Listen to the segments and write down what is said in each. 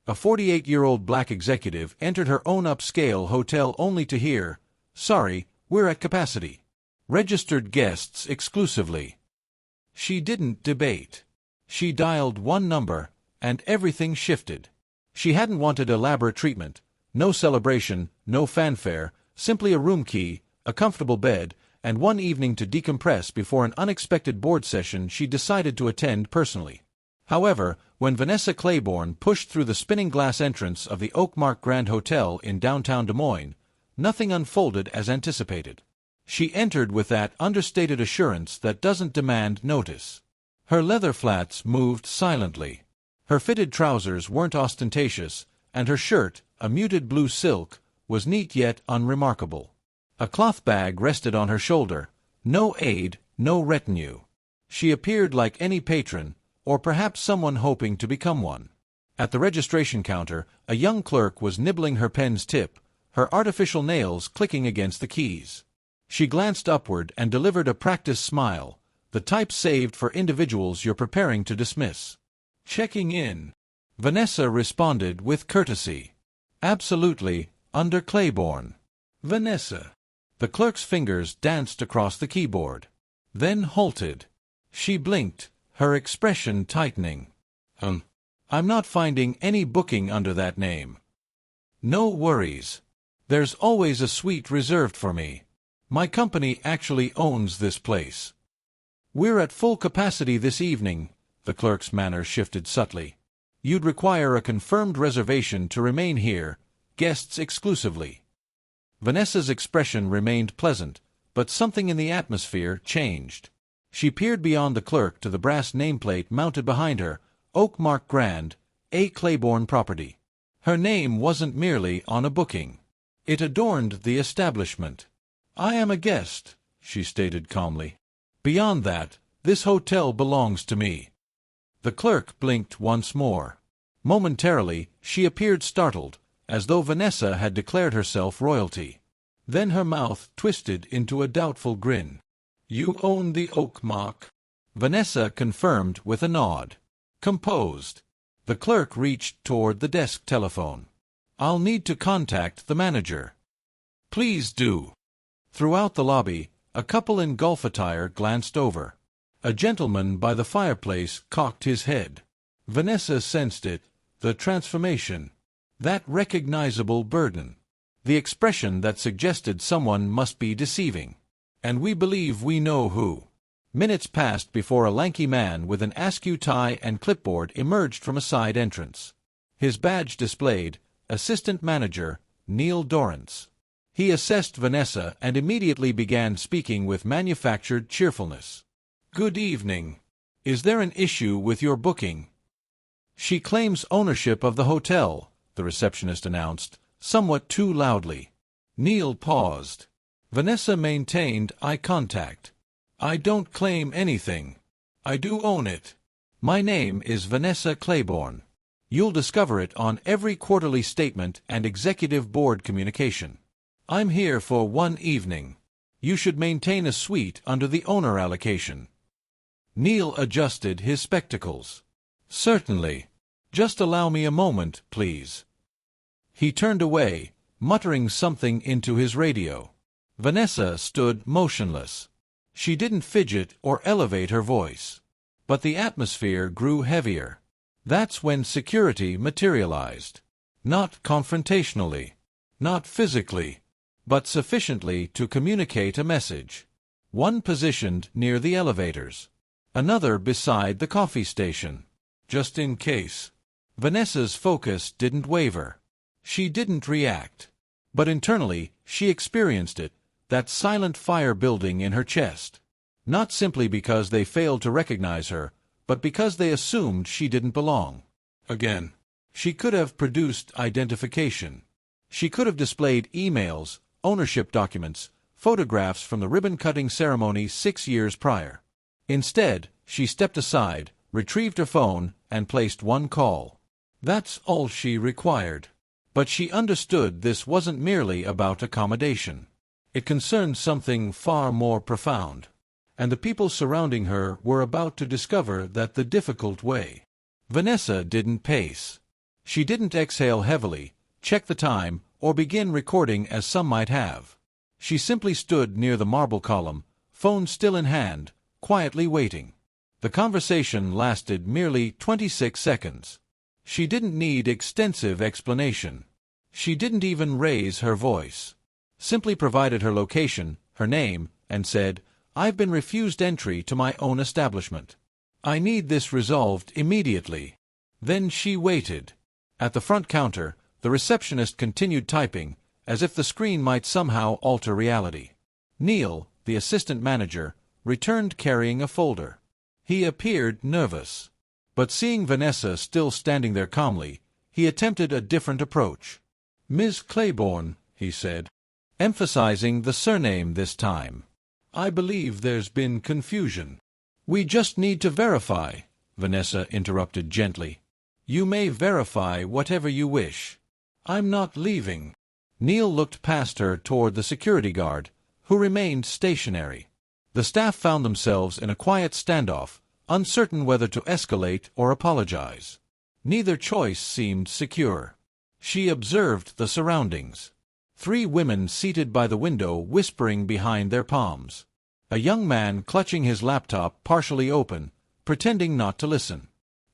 A 48-year-old black executive entered her own upscale hotel only to hear, "Sorry, we're at capacity. Registered guests exclusively." She didn't debate. She dialed one number, and everything shifted. She hadn't wanted elaborate treatment, no celebration, no fanfare, simply a room key, a comfortable bed, and one evening to decompress before an unexpected board session she decided to attend personally. However, when Vanessa Claiborne pushed through the spinning glass entrance of the Oakmark Grand Hotel in downtown Des Moines, nothing unfolded as anticipated. She entered with that understated assurance that doesn't demand notice. Her leather flats moved silently. Her fitted trousers weren't ostentatious, and her shirt, a muted blue silk, was neat yet unremarkable. A cloth bag rested on her shoulder. No aide, no retinue. She appeared like any patron, or perhaps someone hoping to become one. At the registration counter, a young clerk was nibbling her pen's tip, her artificial nails clicking against the keys. She glanced upward and delivered a practiced smile, the type saved for individuals you're preparing to dismiss. "Checking in," Vanessa responded with courtesy. "Absolutely, under Claiborne." "Vanessa." The clerk's fingers danced across the keyboard, then halted. She blinked, her expression tightening. I'm not finding any booking under that name." "No worries. There's always a suite reserved for me. My company actually owns this place." "We're at full capacity this evening." The clerk's manner shifted subtly. "You'd require a confirmed reservation to remain here, guests exclusively." Vanessa's expression remained pleasant, but something in the atmosphere changed. She peered beyond the clerk to the brass nameplate mounted behind her, Oakmark Grand, A. Claiborne Property. Her name wasn't merely on a booking. It adorned the establishment. "I am a guest," she stated calmly. "Beyond that, this hotel belongs to me." The clerk blinked once more. Momentarily, she appeared startled, as though Vanessa had declared herself royalty. Then her mouth twisted into a doubtful grin. "You own the Oakmark?" Vanessa confirmed with a nod. Composed. The clerk reached toward the desk telephone. "I'll need to contact the manager." "Please do." Throughout the lobby, a couple in golf attire glanced over. A gentleman by the fireplace cocked his head. Vanessa sensed it, the transformation. That recognizable burden. The expression that suggested someone must be deceiving. "And we believe we know who." Minutes passed before a lanky man with an askew tie and clipboard emerged from a side entrance. His badge displayed, Assistant Manager, Neil Dorrance. He assessed Vanessa and immediately began speaking with manufactured cheerfulness. "Good evening. Is there an issue with your booking?" "She claims ownership of the hotel," the receptionist announced, somewhat too loudly. Neil paused. Vanessa maintained eye contact. "I don't claim anything. I do own it. My name is Vanessa Claiborne. You'll discover it on every quarterly statement and executive board communication. I'm here for one evening. You should maintain a suite under the owner allocation." Neil adjusted his spectacles. "Certainly. Just allow me a moment, please." He turned away, muttering something into his radio. Vanessa stood motionless. She didn't fidget or elevate her voice. But the atmosphere grew heavier. That's when security materialized. Not confrontationally, not physically, but sufficiently to communicate a message. One positioned near the elevators. Another beside the coffee station. Just in case. Vanessa's focus didn't waver. She didn't react. But internally, she experienced it, that silent fire building in her chest. Not simply because they failed to recognize her, but because they assumed she didn't belong. Again. She could have produced identification. She could have displayed emails, ownership documents, photographs from the ribbon-cutting ceremony 6 years prior. Instead, she stepped aside, retrieved her phone, and placed one call. That's all she required. But she understood this wasn't merely about accommodation. It concerned something far more profound. And the people surrounding her were about to discover that the difficult way. Vanessa didn't pace. She didn't exhale heavily, check the time, or begin recording as some might have. She simply stood near the marble column, phone still in hand, quietly waiting. The conversation lasted merely 26 seconds. She didn't need extensive explanation. She didn't even raise her voice. Simply provided her location, her name, and said, "I've been refused entry to my own establishment. I need this resolved immediately." Then she waited. At the front counter, the receptionist continued typing, as if the screen might somehow alter reality. Neil, the assistant manager, returned carrying a folder. He appeared nervous. But seeing Vanessa still standing there calmly, he attempted a different approach. "Ms. Claiborne," he said, emphasizing the surname this time. "I believe there's been confusion." "We just need to verify," Vanessa interrupted gently. "You may verify whatever you wish. I'm not leaving." Neil looked past her toward the security guard, who remained stationary. The staff found themselves in a quiet standoff, uncertain whether to escalate or apologize. Neither choice seemed secure. She observed the surroundings. 3 women seated by the window whispering behind their palms. A young man clutching his laptop partially open, pretending not to listen.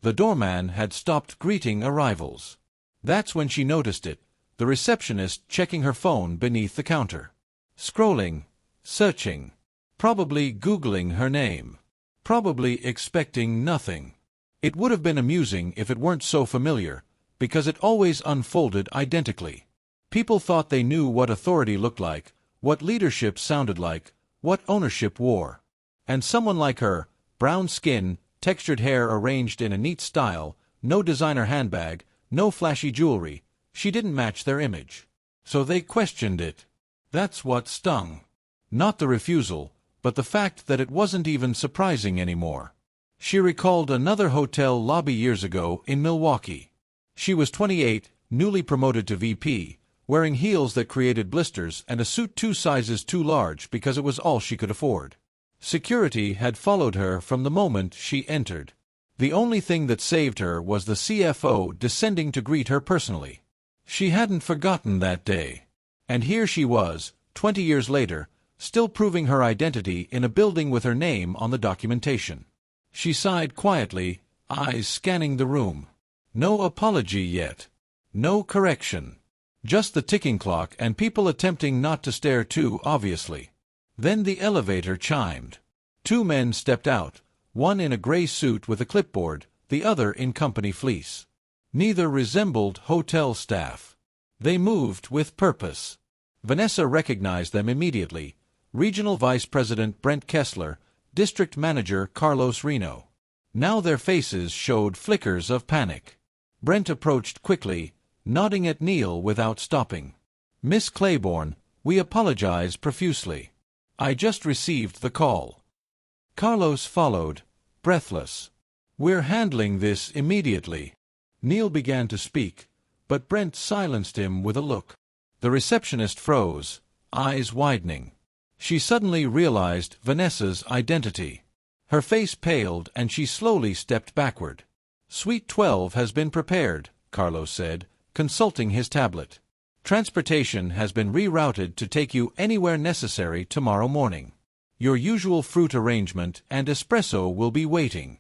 The doorman had stopped greeting arrivals. That's when she noticed it, the receptionist checking her phone beneath the counter. Scrolling, searching, probably Googling her name. Probably expecting nothing. It would have been amusing if it weren't so familiar, because it always unfolded identically. People thought they knew what authority looked like, what leadership sounded like, what ownership wore. And someone like her, brown skin, textured hair arranged in a neat style, no designer handbag, no flashy jewelry, she didn't match their image. So they questioned it. That's what stung. Not the refusal, but the fact that it wasn't even surprising anymore. She recalled another hotel lobby years ago in Milwaukee. She was 28, newly promoted to VP, wearing heels that created blisters and a suit 2 sizes too large because it was all she could afford. Security had followed her from the moment she entered. The only thing that saved her was the CFO descending to greet her personally. She hadn't forgotten that day. And here she was, 20 years later, still proving her identity in a building with her name on the documentation. She sighed quietly, eyes scanning the room. No apology yet. No correction. Just the ticking clock and people attempting not to stare too obviously. Then the elevator chimed. 2 men stepped out, one in a gray suit with a clipboard, the other in company fleece. Neither resembled hotel staff. They moved with purpose. Vanessa recognized them immediately. Regional Vice President Brent Kessler, District Manager Carlos Reno. Now their faces showed flickers of panic. Brent approached quickly, nodding at Neil without stopping. "Miss Claiborne, we apologize profusely. I just received the call." Carlos followed, breathless. "We're handling this immediately." Neil began to speak, but Brent silenced him with a look. The receptionist froze, eyes widening. She suddenly realized Vanessa's identity. Her face paled and she slowly stepped backward. "Suite 12 has been prepared," Carlos said, consulting his tablet. "Transportation has been rerouted to take you anywhere necessary tomorrow morning. Your usual fruit arrangement and espresso will be waiting."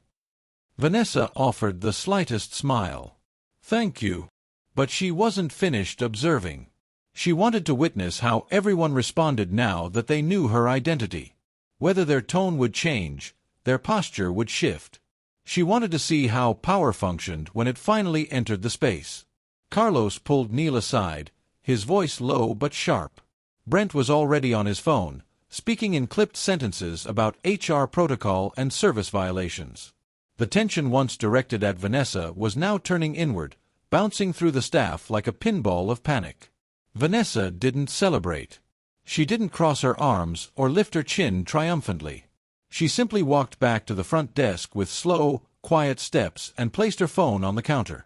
Vanessa offered the slightest smile. "Thank you." But she wasn't finished observing. She wanted to witness how everyone responded now that they knew her identity. Whether their tone would change, their posture would shift. She wanted to see how power functioned when it finally entered the space. Carlos pulled Neil aside, his voice low but sharp. Brent was already on his phone, speaking in clipped sentences about HR protocol and service violations. The tension once directed at Vanessa was now turning inward, bouncing through the staff like a pinball of panic. Vanessa didn't celebrate. She didn't cross her arms or lift her chin triumphantly. She simply walked back to the front desk with slow, quiet steps and placed her phone on the counter.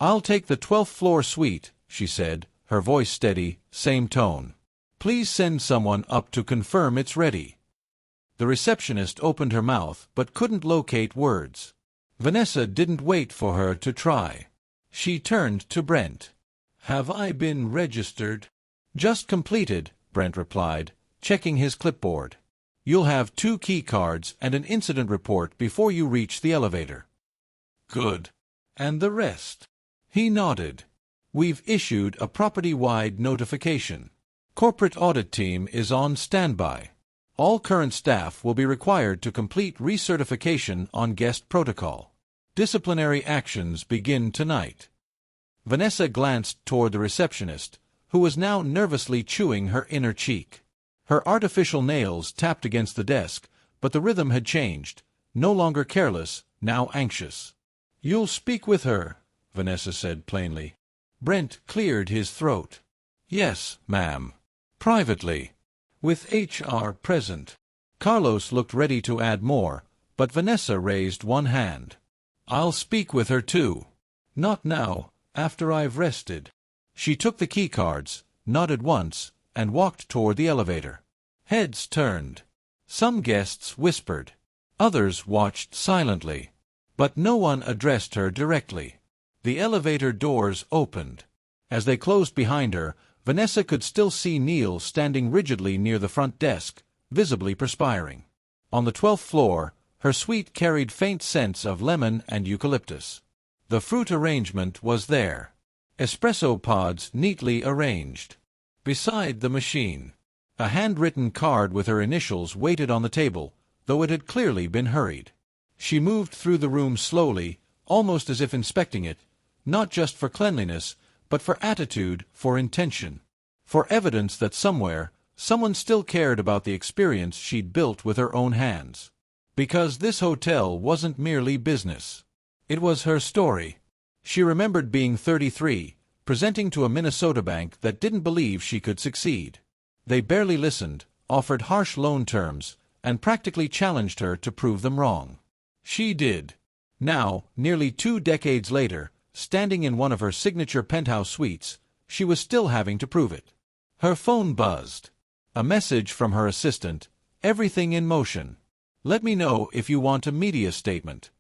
"I'll take the 12th floor suite," she said, her voice steady, same tone. "Please send someone up to confirm it's ready." The receptionist opened her mouth but couldn't locate words. Vanessa didn't wait for her to try. She turned to Brent. "Have I been registered?" "Just completed," Brent replied, checking his clipboard. "You'll have 2 key cards and an incident report before you reach the elevator." "Good. And the rest?" He nodded. "We've issued a property-wide notification. Corporate audit team is on standby. All current staff will be required to complete recertification on guest protocol. Disciplinary actions begin tonight." Vanessa glanced toward the receptionist, who was now nervously chewing her inner cheek. Her artificial nails tapped against the desk, but the rhythm had changed, no longer careless, now anxious. "You'll speak with her," Vanessa said plainly. Brent cleared his throat. "Yes, ma'am. Privately. With HR present." Carlos looked ready to add more, but Vanessa raised one hand. "I'll speak with her too. Not now, after I've rested." She took the key cards, nodded once, and walked toward the elevator. Heads turned. Some guests whispered. Others watched silently. But no one addressed her directly. The elevator doors opened. As they closed behind her, Vanessa could still see Neil standing rigidly near the front desk, visibly perspiring. On the 12th floor, her suite carried faint scents of lemon and eucalyptus. The fruit arrangement was there. Espresso pods neatly arranged. Beside the machine, a handwritten card with her initials waited on the table, though it had clearly been hurried. She moved through the room slowly, almost as if inspecting it, not just for cleanliness, but for attitude, for intention, for evidence that somewhere, someone still cared about the experience she'd built with her own hands. Because this hotel wasn't merely business. It was her story. She remembered being 33, presenting to a Minnesota bank that didn't believe she could succeed. They barely listened, offered harsh loan terms, and practically challenged her to prove them wrong. She did. Now, nearly 2 decades later, standing in one of her signature penthouse suites, she was still having to prove it. Her phone buzzed. A message from her assistant, "Everything in motion. Let me know if you want a media statement."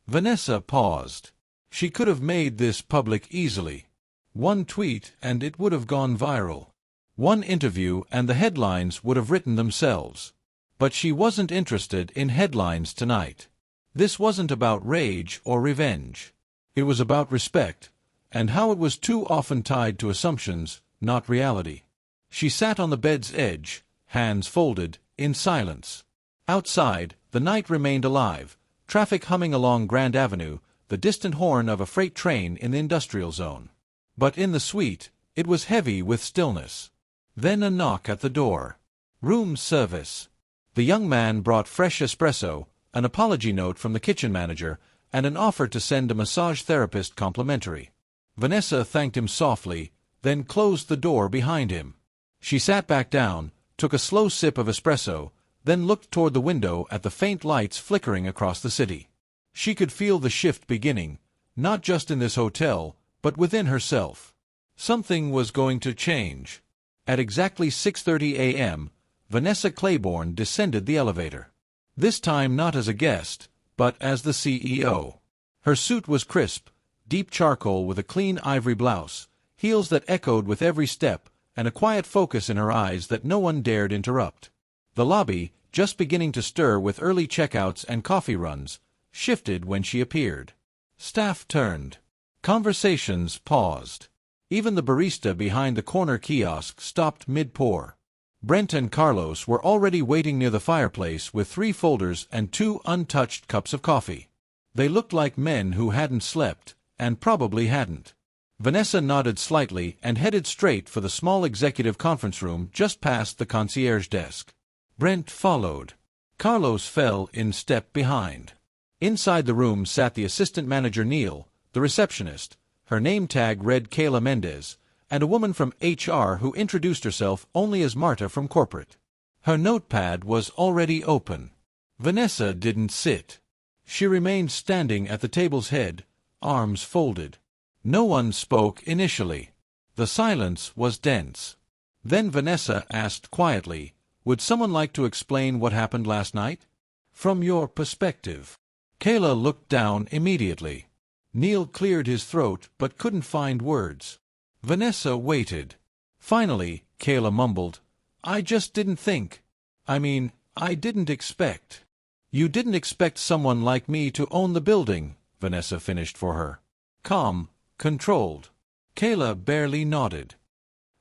Vanessa paused. She could have made this public easily. One tweet and it would have gone viral. One interview and the headlines would have written themselves. But she wasn't interested in headlines tonight. This wasn't about rage or revenge. It was about respect, and how it was too often tied to assumptions, not reality. She sat on the bed's edge, hands folded, in silence. Outside, the night remained alive, traffic humming along Grand Avenue, the distant horn of a freight train in the industrial zone. But in the suite, it was heavy with stillness. Then a knock at the door. "Room service." The young man brought fresh espresso, an apology note from the kitchen manager, and an offer to send a massage therapist complimentary. Vanessa thanked him softly, then closed the door behind him. She sat back down, took a slow sip of espresso, then looked toward the window at the faint lights flickering across the city. She could feel the shift beginning, not just in this hotel, but within herself. Something was going to change. At exactly 6:30 a.m., Vanessa Claiborne descended the elevator. This time not as a guest, but as the CEO. Her suit was crisp, deep charcoal with a clean ivory blouse, heels that echoed with every step, and a quiet focus in her eyes that no one dared interrupt. The lobby, just beginning to stir with early checkouts and coffee runs, shifted when she appeared. Staff turned. Conversations paused. Even the barista behind the corner kiosk stopped mid-pour. Brent and Carlos were already waiting near the fireplace with 3 folders and 2 untouched cups of coffee. They looked like men who hadn't slept, and probably hadn't. Vanessa nodded slightly and headed straight for the small executive conference room just past the concierge desk. Brent followed. Carlos fell in step behind. Inside the room sat the assistant manager Neil, the receptionist. Her name tag read Kayla Mendez, and a woman from HR who introduced herself only as Marta from corporate. Her notepad was already open. Vanessa didn't sit. She remained standing at the table's head, arms folded. No one spoke initially. The silence was dense. Then Vanessa asked quietly, "Would someone like to explain what happened last night? From your perspective." Kayla looked down immediately. Neil cleared his throat but couldn't find words. Vanessa waited. Finally, Kayla mumbled, "I just didn't think. I didn't expect." "You didn't expect someone like me to own the building," Vanessa finished for her. Calm, controlled. Kayla barely nodded.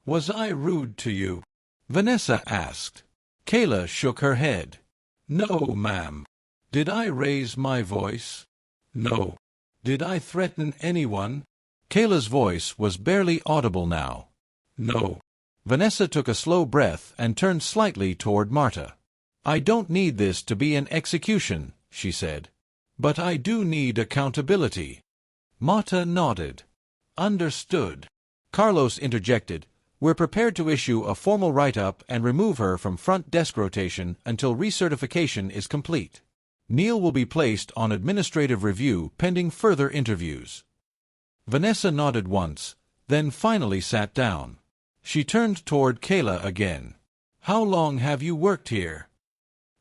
"Was I rude to you?" Vanessa asked. Kayla shook her head. "No, ma'am." "Did I raise my voice?" "No." "Did I threaten anyone?" Kayla's voice was barely audible now. "No." Vanessa took a slow breath and turned slightly toward Marta. "I don't need this to be an execution," she said. "But I do need accountability." Marta nodded. "Understood." Carlos interjected, "We're prepared to issue a formal write-up and remove her from front desk rotation until recertification is complete. Neil will be placed on administrative review pending further interviews." Vanessa nodded once, then finally sat down. She turned toward Kayla again. "How long have you worked here?"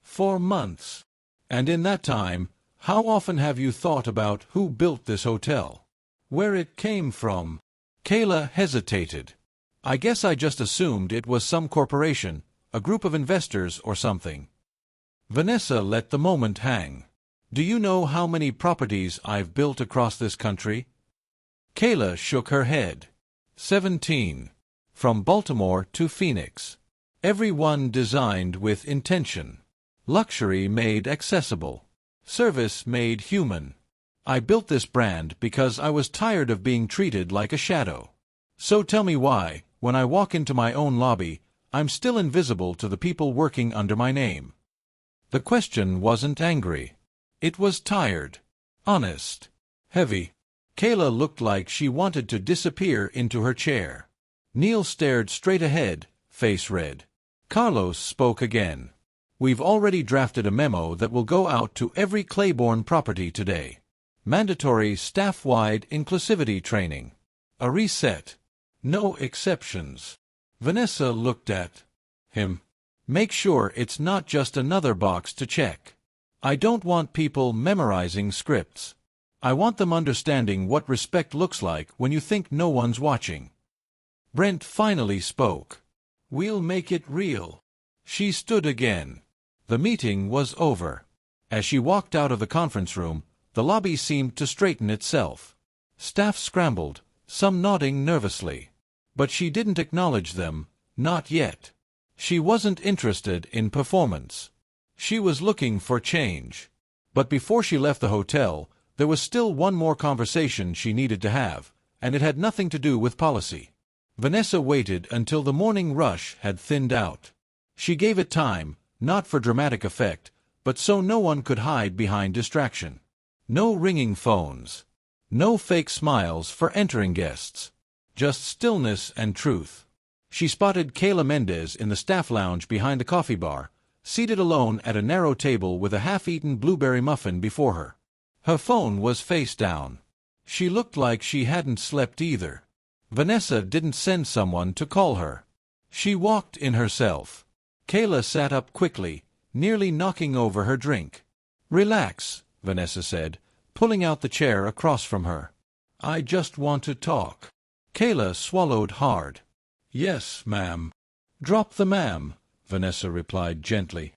"4 months." "And in that time, how often have you thought about who built this hotel? Where it came from?" Kayla hesitated. "I guess I just assumed it was some corporation, a group of investors or something." Vanessa let the moment hang. "Do you know how many properties I've built across this country?" Kayla shook her head. 17. From Baltimore to Phoenix. Every one designed with intention. Luxury made accessible. Service made human. I built this brand because I was tired of being treated like a shadow. So tell me why, when I walk into my own lobby, I'm still invisible to the people working under my name. The question wasn't angry. It was tired. Honest. Heavy. Kayla looked like she wanted to disappear into her chair. Neil stared straight ahead, face red. Carlos spoke again. "We've already drafted a memo that will go out to every Claiborne property today. Mandatory staff-wide inclusivity training. A reset. No exceptions." Vanessa looked at him. "Make sure it's not just another box to check. I don't want people memorizing scripts. I want them understanding what respect looks like when you think no one's watching." Brent finally spoke. "We'll make it real." She stood again. The meeting was over. As she walked out of the conference room, the lobby seemed to straighten itself. Staff scrambled, some nodding nervously. But she didn't acknowledge them, not yet. She wasn't interested in performance. She was looking for change. But before she left the hotel, there was still one more conversation she needed to have, and it had nothing to do with policy. Vanessa waited until the morning rush had thinned out. She gave it time, not for dramatic effect, but so no one could hide behind distraction. No ringing phones. No fake smiles for entering guests. Just stillness and truth. She spotted Kayla Mendez in the staff lounge behind the coffee bar, seated alone at a narrow table with a half-eaten blueberry muffin before her. Her phone was face down. She looked like she hadn't slept either. Vanessa didn't send someone to call her. She walked in herself. Kayla sat up quickly, nearly knocking over her drink. "Relax," Vanessa said, pulling out the chair across from her. "I just want to talk." Kayla swallowed hard. "Yes, ma'am." "Drop the ma'am," Vanessa replied gently.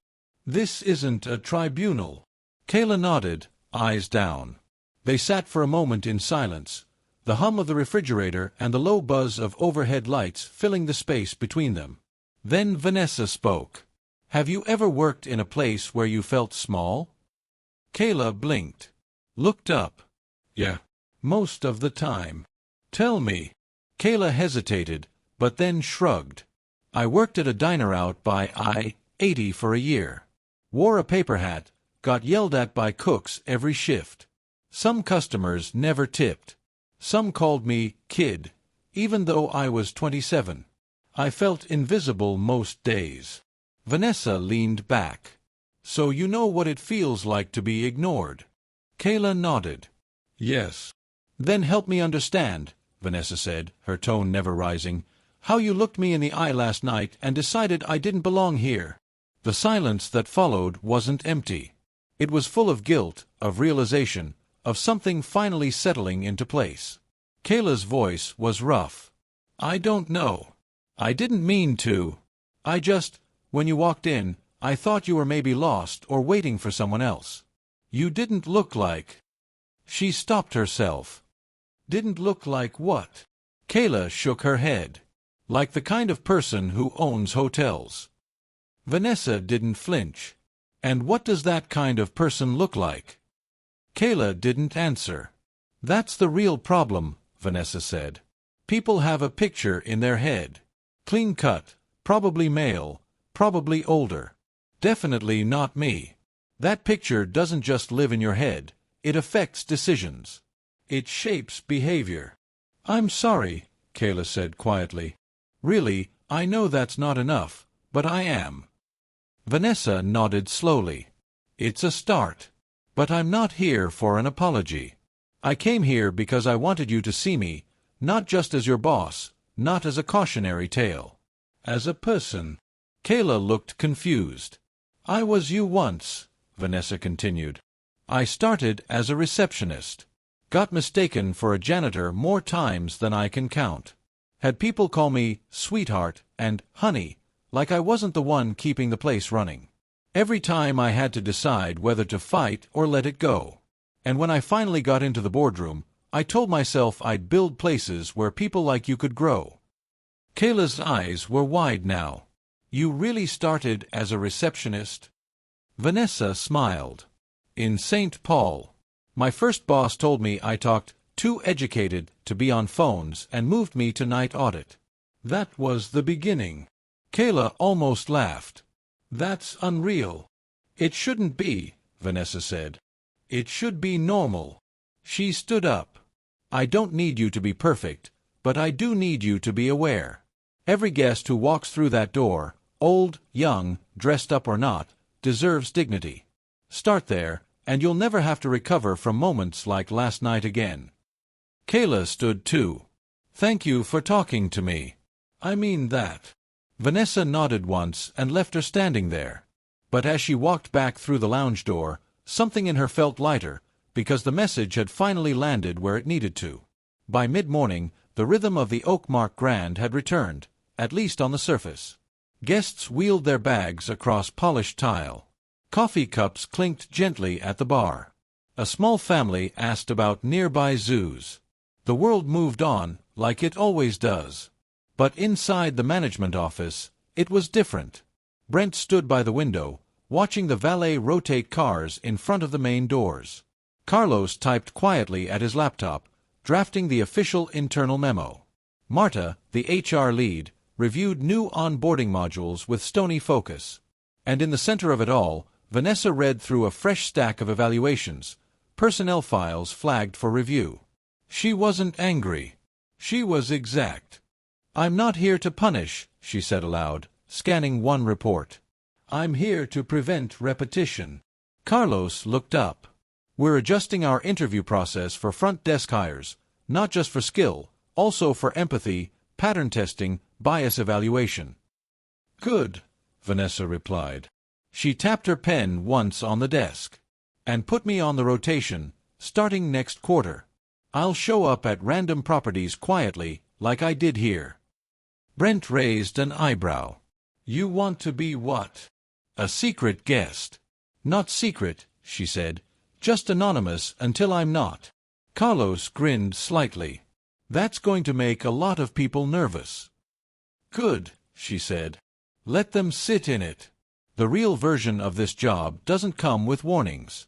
"This isn't a tribunal." Kayla nodded, eyes down. They sat for a moment in silence, the hum of the refrigerator and the low buzz of overhead lights filling the space between them. Then Vanessa spoke. "Have you ever worked in a place where you felt small?" Kayla blinked. Looked up. "Yeah. Most of the time." "Tell me." Kayla hesitated, but then shrugged. "I worked at a diner out by I-80 for a year. Wore a paper hat, got yelled at by cooks every shift. Some customers never tipped. Some called me kid, even though I was 27. I felt invisible most days." Vanessa leaned back. "So you know what it feels like to be ignored?" Kayla nodded. "Yes." "Then help me understand," Vanessa said, her tone never rising, "how you looked me in the eye last night and decided I didn't belong here." The silence that followed wasn't empty. It was full of guilt, of realization, of something finally settling into place. Kayla's voice was rough. I don't know. I didn't mean to. When you walked in, I thought you were maybe lost or waiting for someone else. You didn't look like... She stopped herself. Didn't look like what? Kayla shook her head. Like the kind of person who owns hotels. Vanessa didn't flinch. And what does that kind of person look like? Kayla didn't answer. That's the real problem, Vanessa said. People have a picture in their head. Clean cut, probably male, probably older. Definitely not me. That picture doesn't just live in your head, it affects decisions. It shapes behavior. I'm sorry, Kayla said quietly. Really, I know that's not enough, but I am. Vanessa nodded slowly. It's a start. But I'm not here for an apology. I came here because I wanted you to see me, not just as your boss, not as a cautionary tale. As a person. Kayla looked confused. I was you once, Vanessa continued. I started as a receptionist. Got mistaken for a janitor more times than I can count. Had people call me sweetheart and honey, like I wasn't the one keeping the place running. Every time I had to decide whether to fight or let it go. And when I finally got into the boardroom, I told myself I'd build places where people like you could grow. Kayla's eyes were wide now. You really started as a receptionist? Vanessa smiled. In St. Paul. My first boss told me I talked too educated to be on phones and moved me to night audit. That was the beginning. Kayla almost laughed. That's unreal. It shouldn't be, Vanessa said. It should be normal. She stood up. I don't need you to be perfect, but I do need you to be aware. Every guest who walks through that door, old, young, dressed up or not, deserves dignity. Start there, and you'll never have to recover from moments like last night again. Kayla stood too. Thank you for talking to me. I mean that. Vanessa nodded once and left her standing there. But as she walked back through the lounge door, something in her felt lighter, because the message had finally landed where it needed to. By mid-morning, the rhythm of the Oakmark Grand had returned, at least on the surface. Guests wheeled their bags across polished tile. Coffee cups clinked gently at the bar. A small family asked about nearby zoos. The world moved on, like it always does. But inside the management office, it was different. Brent stood by the window, watching the valet rotate cars in front of the main doors. Carlos typed quietly at his laptop, drafting the official internal memo. Marta, the HR lead, reviewed new onboarding modules with stony focus. And in the center of it all, Vanessa read through a fresh stack of evaluations, personnel files flagged for review. She wasn't angry. She was exact. I'm not here to punish, she said aloud, scanning one report. I'm here to prevent repetition. Carlos looked up. We're adjusting our interview process for front desk hires, not just for skill, also for empathy, pattern testing, bias evaluation. Good, Vanessa replied. She tapped her pen once on the desk. And put me on the rotation, starting next quarter. I'll show up at random properties quietly, like I did here. Brent raised an eyebrow. You want to be what? A secret guest. Not secret, she said. Just anonymous until I'm not. Carlos grinned slightly. That's going to make a lot of people nervous. Good, she said. Let them sit in it. The real version of this job doesn't come with warnings.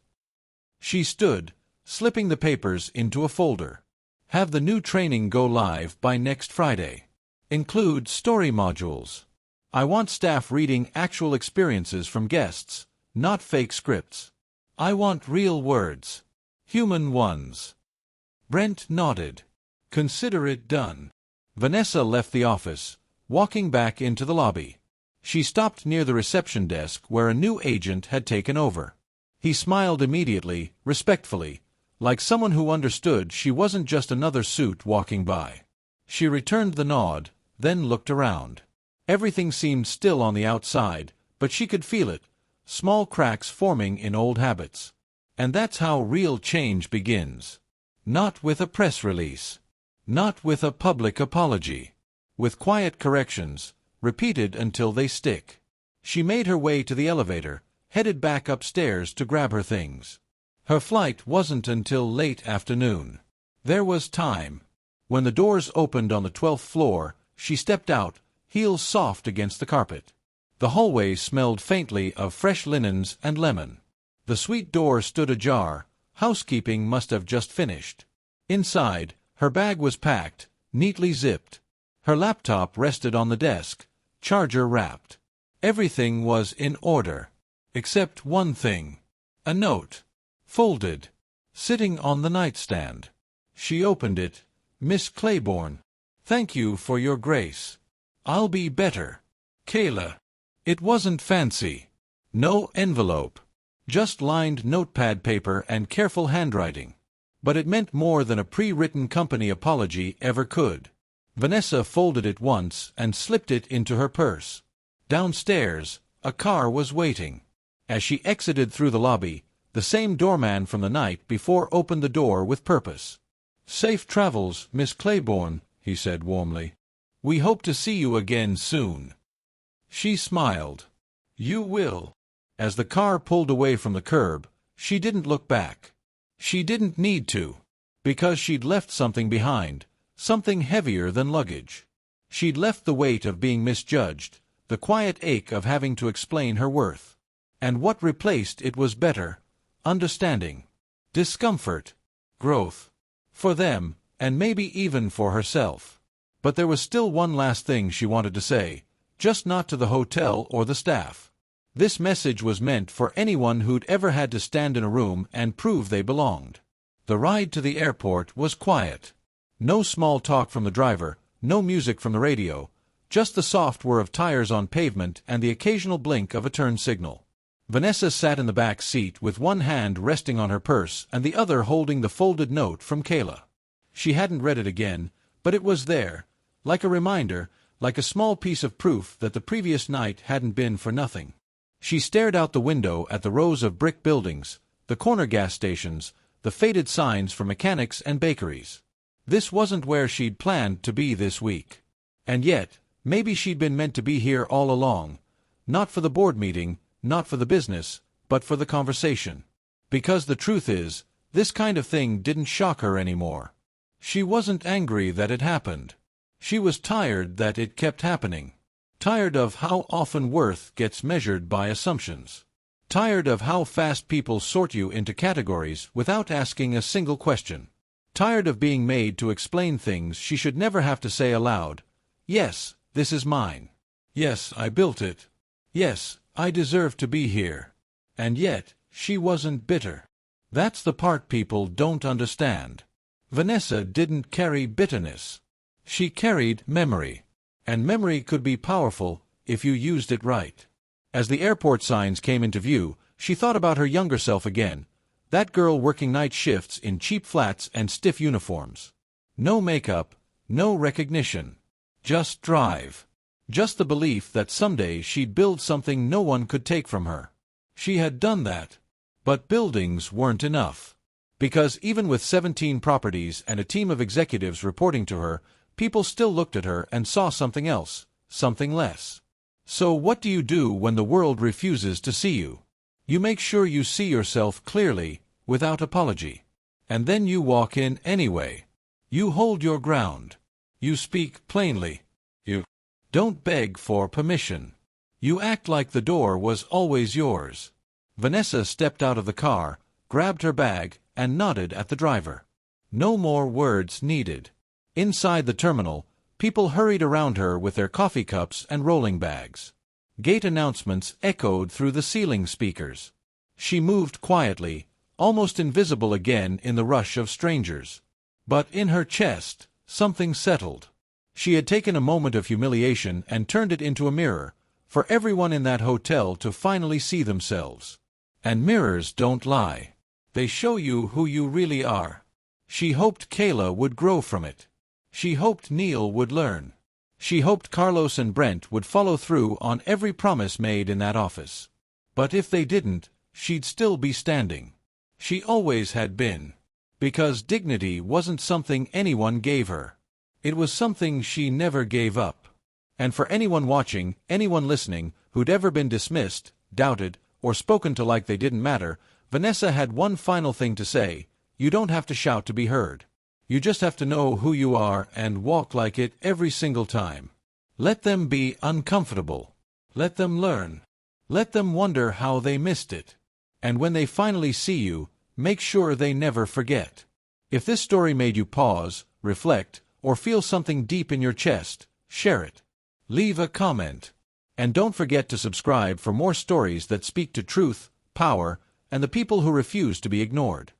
She stood, slipping the papers into a folder. Have the new training go live by next Friday. Include story modules. I want staff reading actual experiences from guests, not fake scripts. I want real words. Human ones. Brent nodded. Consider it done. Vanessa left the office, walking back into the lobby. She stopped near the reception desk where a new agent had taken over. He smiled immediately, respectfully, like someone who understood she wasn't just another suit walking by. She returned the nod, then looked around. Everything seemed still on the outside, but she could feel it, small cracks forming in old habits. And that's how real change begins. Not with a press release. Not with a public apology. With quiet corrections, repeated until they stick. She made her way to the elevator, headed back upstairs to grab her things. Her flight wasn't until late afternoon. There was time. When the doors opened on the 12th floor, she stepped out, heels soft against the carpet. The hallway smelled faintly of fresh linens and lemon. The suite door stood ajar. Housekeeping must have just finished. Inside, her bag was packed, neatly zipped. Her laptop rested on the desk, charger wrapped. Everything was in order. Except one thing. A note. Folded. Sitting on the nightstand. She opened it. Miss Claiborne. Thank you for your grace. I'll be better. Kayla. It wasn't fancy. No envelope. Just lined notepad paper and careful handwriting. But it meant more than a pre-written company apology ever could. Vanessa folded it once and slipped it into her purse. Downstairs, a car was waiting. As she exited through the lobby, the same doorman from the night before opened the door with purpose. "Safe travels, Miss Claiborne," he said warmly. "We hope to see you again soon." She smiled. "You will." As the car pulled away from the curb, she didn't look back. She didn't need to. Because she'd left something behind, something heavier than luggage. She'd left the weight of being misjudged, the quiet ache of having to explain her worth. And what replaced it was better, understanding, discomfort, growth. For them, and maybe even for herself. But there was still one last thing she wanted to say, just not to the hotel or the staff. This message was meant for anyone who'd ever had to stand in a room and prove they belonged. The ride to the airport was quiet. No small talk from the driver, no music from the radio, just the soft whir of tires on pavement and the occasional blink of a turn signal. Vanessa sat in the back seat with one hand resting on her purse and the other holding the folded note from Kayla. She hadn't read it again, but it was there, like a reminder, like a small piece of proof that the previous night hadn't been for nothing. She stared out the window at the rows of brick buildings, the corner gas stations, the faded signs for mechanics and bakeries. This wasn't where she'd planned to be this week. And yet, maybe she'd been meant to be here all along, not for the board meeting, not for the business, but for the conversation. Because the truth is, this kind of thing didn't shock her anymore. She wasn't angry that it happened. She was tired that it kept happening. Tired of how often worth gets measured by assumptions. Tired of how fast people sort you into categories without asking a single question. Tired of being made to explain things she should never have to say aloud. Yes, this is mine. Yes, I built it. Yes, I deserve to be here. And yet, she wasn't bitter. That's the part people don't understand. Vanessa didn't carry bitterness. She carried memory. And memory could be powerful if you used it right. As the airport signs came into view, she thought about her younger self again. That girl working night shifts in cheap flats and stiff uniforms. No makeup, no recognition. Just drive. Just the belief that someday she'd build something no one could take from her. She had done that. But buildings weren't enough. Because even with 17 properties and a team of executives reporting to her, people still looked at her and saw something else, something less. So what do you do when the world refuses to see you? You make sure you see yourself clearly, without apology. And then you walk in anyway. You hold your ground. You speak plainly. You don't beg for permission. You act like the door was always yours. Vanessa stepped out of the car, grabbed her bag, and nodded at the driver. No more words needed. Inside the terminal, people hurried around her with their coffee cups and rolling bags. Gate announcements echoed through the ceiling speakers. She moved quietly, almost invisible again in the rush of strangers. But in her chest, something settled. She had taken a moment of humiliation and turned it into a mirror, for everyone in that hotel to finally see themselves. And mirrors don't lie. They show you who you really are. She hoped Kayla would grow from it. She hoped Neil would learn. She hoped Carlos and Brent would follow through on every promise made in that office. But if they didn't, she'd still be standing. She always had been. Because dignity wasn't something anyone gave her. It was something she never gave up. And for anyone watching, anyone listening, who'd ever been dismissed, doubted, or spoken to like they didn't matter, Vanessa had one final thing to say: you don't have to shout to be heard. You just have to know who you are and walk like it every single time. Let them be uncomfortable. Let them learn. Let them wonder how they missed it. And when they finally see you, make sure they never forget. If this story made you pause, reflect, or feel something deep in your chest, share it. Leave a comment. And don't forget to subscribe for more stories that speak to truth, power, and the people who refuse to be ignored.